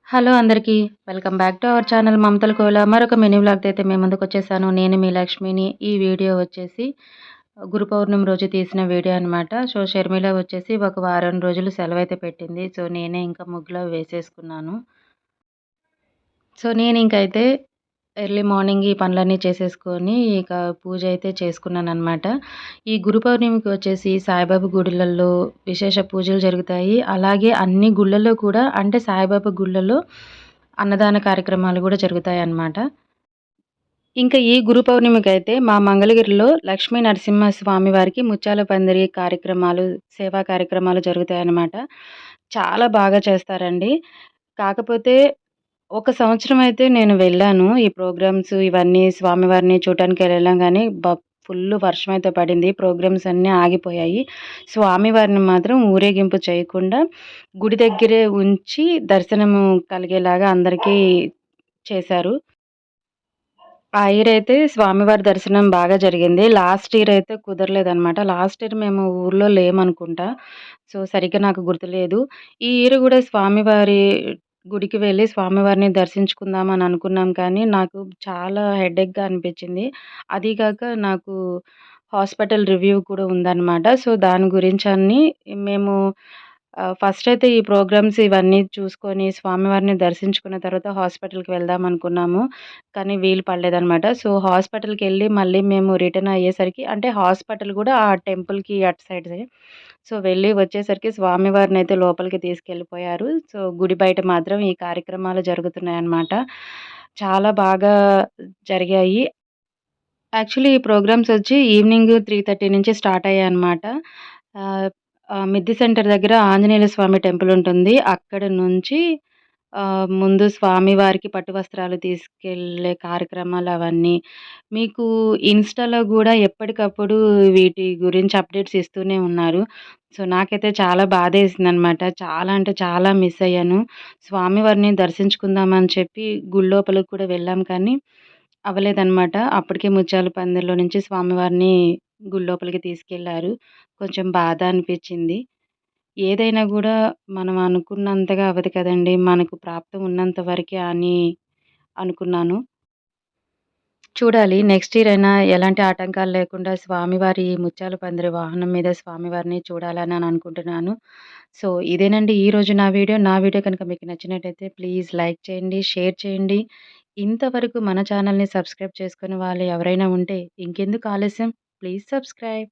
Hello అందరికీ. Welcome back to our channel మమతల కోల. మరొక mini వ్లాగ్‌తో అయితే మీ ముందుకొచ్చేసాను. నేను మీ లక్ష్మిని. ఈ వీడియో వచ్చేసి గురు పౌర్ణమి రోజు తీసిన వీడియో అనమాట. సో, షర్మిల వచ్చేసి ఒక వారం రోజులు సెలవైతే పెట్టింది. సో, నేనే ఇంకా ముగ్గులవి వేసేసుకున్నాను. సో, నేనింకైతే ఎర్లీ మార్నింగ్ ఈ పనులన్నీ చేసేసుకొని ఇక పూజ అయితే చేసుకున్నాననమాట. ఈ గురు పౌర్ణమికి వచ్చేసి సాయిబాబా గుడులల్లో విశేష పూజలు జరుగుతాయి. అలాగే అన్ని గుళ్ళల్లో కూడా అంటే సాయిబాబా గుళ్ళలో అన్నదాన కార్యక్రమాలు గూడా జరుగుతాయన్నమాట. ఇంకా ఈ గురు పౌర్ణమికైతే మా మంగళగిరిలో లక్ష్మీ నరసింహస్వామి వారికి ముత్యాల పందిరి కార్యక్రమాలు, సేవా కార్యక్రమాలు జరుగుతాయన్నమాట. చాలా బాగా చేస్తారండి. కాకపోతే ఒక సంవత్సరం అయితే నేను వెళ్ళాను. ఈ ప్రోగ్రామ్స్ ఇవన్నీ స్వామివారిని చూడటానికి వెళ్ళాం గానీ, ఫుల్లు వర్షమైతే పడింది. ప్రోగ్రామ్స్ అన్నీ ఆగిపోయాయి. స్వామివారిని మాత్రం ఊరేగింపు చేయకుండా గుడి దగ్గరే ఉంచి దర్శనము కలిగేలాగా అందరికీ చేశారు. ఆ ఇయర్ అయితే స్వామివారి దర్శనం బాగా జరిగింది. లాస్ట్ ఇయర్ అయితే కుదరలేదనమాట. లాస్ట్ ఇయర్ మేము ఊర్లో లేమనుకుంటా. సో, సరిగ్గా నాకు గుర్తులేదు. ఈ ఇయర్ గూడా స్వామివారి గుడికి వెళ్ళి స్వామివారిని దర్శించుకుందామని అనుకున్నాం కానీ, నాకు చాలా హెడేక్‌గా అనిపించింది. అదీ గాక నాకు హాస్పిటల్ రివ్యూ కూడా ఉందనమాట. సో, దాని గురించని మేము ఫస్ట్ అయితే ఈ ప్రోగ్రామ్స్ ఇవన్నీ చూసుకొని స్వామివారిని దర్శించుకున్న తర్వాత హాస్పిటల్‌కి వెళ్దాం అనుకున్నాము. కానీ వీలు పడలేదనమాట. సో, హాస్పిటల్‌కెళ్ళి మళ్ళీ మేము రిటర్న్ అయ్యేసరికి అంటే హాస్పిటల్ గూడా ఆ టెంపుల్‌కి అటు సైడే. సో, వెళ్ళి వచ్చేసరికి స్వామివారినైతే లోపలికి తీసుకెళ్ళిపోయారు. సో, గుడి బయట మాత్రం ఈ కార్యక్రమాలు జరుగుతున్నాయన్నమాట. చాలా బాగా జరిగాయి. యాక్చువల్లీ ఈ ప్రోగ్రామ్స్ వచ్చి ఈవినింగ్ 3:30 నుంచి స్టార్ట్ అయ్యాయన్నమాట. ఆహ్, మిద్దె సెంటర్ దగ్గర ఆంజనేయ స్వామి టెంపుల్ ఉంటుంది. అక్కడ నుంచి ముందు స్వామివారికి పట్టు వస్త్రాలు తీసుకెళ్ళే కార్యక్రమాలు అవన్నీ. మీకు ఇన్‌స్టాలో గూడా ఎప్పటికప్పుడు వీటి గురించి అప్డేట్స్ ఇస్తూనే ఉన్నారు. సో, నాకైతే చాలా బాధేసిందనమాట. చాలా అంటే చాలా మిస్ అయ్యాను. స్వామివారిని దర్శించుకుందామని చెప్పి గుడి లోపలికి కూడా వెళ్ళాం కానీ అవ్వలేదనమాట. అప్పటికే ముత్యాల పందిరిలో నుంచి స్వామివారిని గుడి లోపలికి తీసుకెళ్లారు. కొంచెం బాధ అనిపిచ్చింది. ఏదైనా గూడా మనం అనుకున్నంతగా అవ్వదు కదండీ! మనకు ప్రాప్తం ఉన్నంత వరకే అని అనుకున్నాను. చూడాలి నెక్స్ట్ ఇయర్ అయినా ఎలాంటి ఆటంకాలు లేకుండా స్వామివారి ముత్యాల పందిరి వాహనం మీద స్వామివారిని చూడాలని అనుకుంటున్నాను. సో, ఇదేనండి ఈరోజు నా వీడియో. నా వీడియో కనుక మీకు నచ్చినట్టయితే ప్లీజ్ లైక్ చేయండి, షేర్ చేయండి. ఇంతవరకు మన ఛానల్‌ని సబ్స్క్రైబ్ చేసుకొని వాళ్ళు ఎవరైనా ఉంటే ఇంకెందుకు ఆలస్యం ప్లీజ్ సబ్స్క్రైబ్.